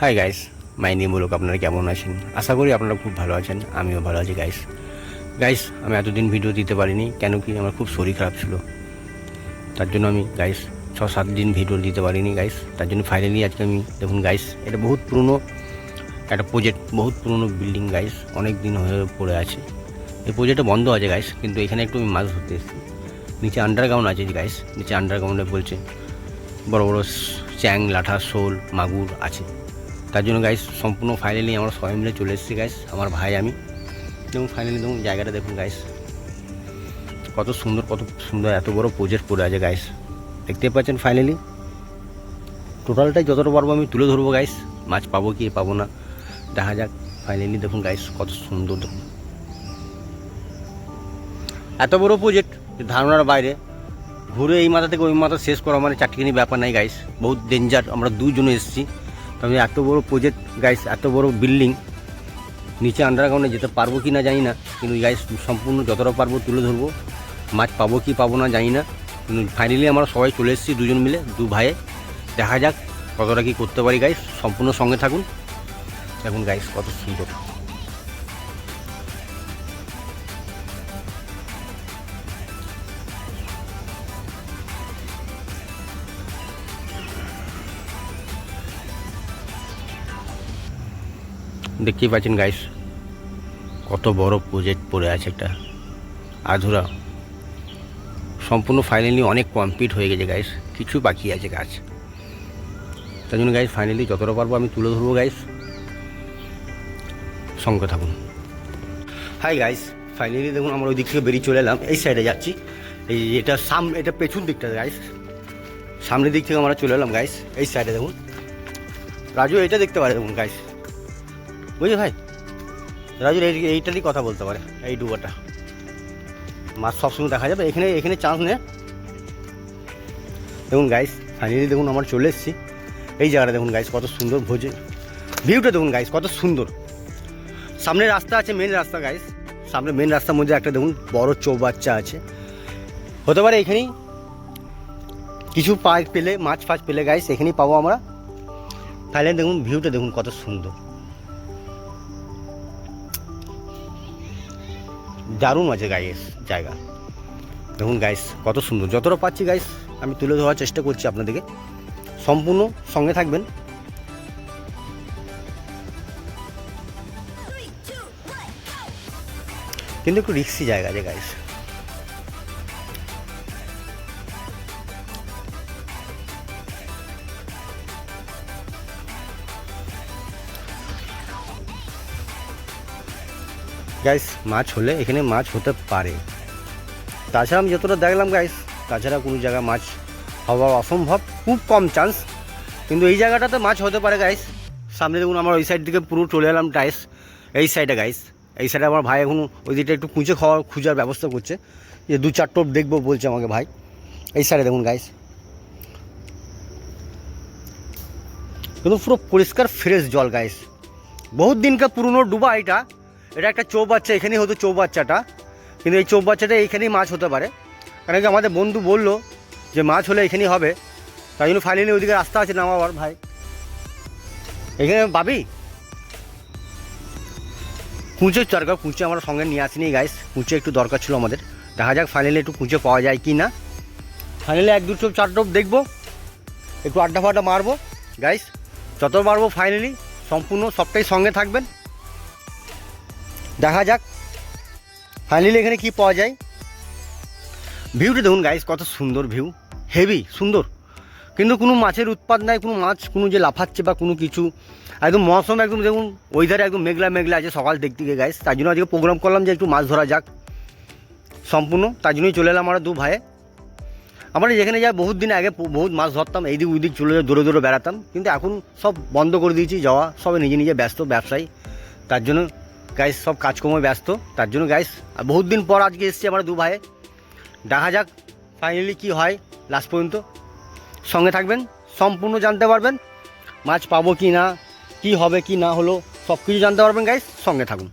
Hi guys, my name বলুক। আপনারা কেমন আছেন? আশা করি আপনারা খুব ভালো আছেন। আমিও ভালো আছি গাইস। আমি এতদিন ভিডিও দিতে পারিনি, কেন কি আমার খুব শরীর খারাপ ছিল। তার জন্য আমি গাইস 6-7 দিন ভিডিও দিতে পারিনি গাইস। তার জন্য ফাইনালি আজকে আমি দেখুন গাইস, এটা বহুত পুরনো একটা প্রজেক্ট, বহুত পুরনো বিল্ডিং গাইস, অনেক দিন হয়ে পড়ে আছে। এই প্রজেক্টটা বন্ধ আছে গাইস, কিন্তু এখানে একটু আমি মাছ ধরতে এসেছি। নিচে আন্ডারগ্রাউন্ড আছে গাইস, নিচে আন্ডারগ্রাউন্ডে বলছে বড় বড় চ্যাং, লাঠা, শোল, মাগুর আছে। তার জন্য গাইস সম্পূর্ণ ফাইনালি আমরা সবাই মিলে চলে এসেছি গাইস, আমার ভাই আমি। দেখুন ফাইনালি দেখুন জায়গাটা দেখুন গাইস, কত সুন্দর এত বড় প্রজেক্ট পড়ে আছে গাইস। দেখতে পাচ্ছেন ফাইনালি টোটালটাই যতটা পারবো আমি তুলে ধরবো গাইস। মাছ পাবো কি পাবো না দেখা যাক। ফাইনালি দেখুন গাইস কত সুন্দর, দেখুন এত বড় প্রজেক্ট ধারণার বাইরে। ঘুরে এই মাথা থেকে ওই মাথা শেষ করা মানে চারটিখানি ব্যাপার নাই গাইস, বহুত ডেঞ্জার। আমরা দুজনে এসেছি, তবে এত বড় প্রজেক্ট গাইস, এত বড় বিল্ডিং, নিচে আন্ডারগ্রাউন্ডে যেতে পারবো কি না জানি না, কিন্তু গাইস সম্পূর্ণ যতটা পারবো তুলে ধরবো। মাছ পাবো কি পাবো না জানি না, কিন্তু ফাইনালি আমরা সবাই চলে এসেছি দুজন মিলে, দু ভাইয়ে। দেখা যাক কতটা কি করতে পারি গাইস, সম্পূর্ণ সঙ্গে থাকুন। দেখুন গাইস কত সুন্দর। দেখতেই পাচ্ছেন গাইস কত বড় প্রজেক্ট পড়ে আছে, একটা আধুরা। সম্পূর্ণ ফাইনালি অনেক কমপ্লিট হয়ে গেছে গাইস, কিছু বাকি আছে কাজ। তার জন্য গাইস ফাইনালি যতটা পারবো আমি তুলে ধরবো গাইস, সঙ্গে থাকুন। হাই গাইস, ফাইনালি দেখুন আমরা ওই দিক থেকে বেরিয়ে চলে এলাম, এই সাইডে যাচ্ছি। এই এটা এটা পেছন দিকটা গাইস, সামনের দিক থেকে আমরা চলে এলাম গাইস। এই সাইডে দেখুন রাজু এইটা দেখতে পারে, দেখুন গাইস, বুঝলি ভাই? রাজুর এইটারই কথা বলতে পারে, এই ডুবাটা মাছ সবসময় দেখা যাবে এখানে চান্স নেই। দেখুন গাইস ফাইনালি দেখুন আমরা চলে এসেছি এই জায়গাটা। দেখুন গাইস কত সুন্দর ভোজে ভিউটা, দেখুন গাইস কত সুন্দর। সামনে রাস্তা আছে, মেন রাস্তা গাইস। সামনে মেন রাস্তার মধ্যে একটা দেখুন বড় চৌবাচ্চা আছে, হতে পারে এখানেই কিছু মাছ ফাছ পেলে গাইস এখানেই পাবো আমরা। ফাইনালি দেখুন ভিউটা, দেখুন কত সুন্দর, দারুণ আছে গাইস জায়গা। দেখুন গাইস কত সুন্দর, যতটা পাচ্ছি গাইস আমি তুলে ধরার চেষ্টা করছি আপনাদেরকে, সম্পূর্ণ সঙ্গে থাকবেন। কিন্তু একটু রিস্কি জায়গা আছে গাইস। গাইস মাছ হলে এখানে মাছ হতে পারে, তাছাড়া আমি যতটা দেখলাম গাইস, তাছাড়া কোনো জায়গায় মাছ হওয়া অসম্ভব, খুব কম চান্স। কিন্তু এই জায়গাটাতে মাছ হতে পারে গাইস। সামনে দেখুন আমার ওই সাইড থেকে পুরো চলে এলাম টাইস, এই সাইডে গাইস। এই সাইডে আমার ভাই এখন ওই দিকটা একটু খুঁজার ব্যবস্থা করছে, যে 2-4 টোপ দেখবো বলছে আমাকে ভাই। এই সাইডে দেখুন গাইস, কিন্তু পুরো পরিষ্কার ফ্রেশ জল গাইস, বহুত দিনকার পুরনো ডুবা। এটা একটা চৌবাচ্চা, এখানেই হতো চৌবাচ্চাটা, কিন্তু এই চৌবাচ্চাটা এইখানেই মাছ হতে পারে। কারণ কি আমাদের বন্ধু বললো যে মাছ হলে এখানেই হবে, তাই জন্য ফাইনালি ওইদিকে রাস্তা আছে নামাবার ভাই। এখানে পাবি কুঁচের দরকার, কুঁচে আমরা সঙ্গে নিয়ে আসিনি গাইস, কুঁচে একটু দরকার ছিল আমাদের। দেখা যাক ফাইনালি একটু কুঁচে পাওয়া যায় কি না। ফাইনালি 1-2 টোপ 4 টোপ দেখবো, একটু আড্ডা ফাড্ডা মারবো গাইস, যত পারবো। ফাইনালি সম্পূর্ণ সবটাই সঙ্গে থাকবেন, দেখা যাক ফাইনালি এখানে কি পাওয়া যায়। ভিউটা দেখুন গাইস কত সুন্দর ভিউ, হেভি সুন্দর। কিন্তু কোনো মাছের উৎপাদ নাই, কোনো মাছ কোনো যে লাফাচ্ছে বা কোনো কিছু, একদম মৌসুম একদম দেখুন ওয়েদারে একদম মেঘলা আছে সকাল দেখতে গিয়ে গাইস। তাই জন্য আজকে প্রোগ্রাম করলাম যে একটু মাছ ধরা যাক সম্পূর্ণ, তাই জন্যই চলে এলাম আমরা দু ভাইয়ে। আমরা যেখানে যাই বহুত দিন আগে বহুত মাছ ধরতাম, এইদিক ওইদিক চলে দৌড়ে বেড়াতাম, কিন্তু এখন সব বন্ধ করে দিয়েছি যাওয়া, সবাই নিজে ব্যস্ত ব্যবসায়ী। তার জন্য গাইস সব কাজকর্মে ব্যস্ত, তার জন্য গাইস বহুত দিন পর আজকে এসেছি আমরা দু ভাইয়ে। দেখা যাক ফাইনালি কি হয় লাস্ট পর্যন্ত, সঙ্গে থাকবেন, সম্পূর্ণ জানতে পারবেন মাছ পাবো কি না, কি হবে কি না হলো, সব কিছু জানতে পারবেন গাইস, সঙ্গে থাকুন।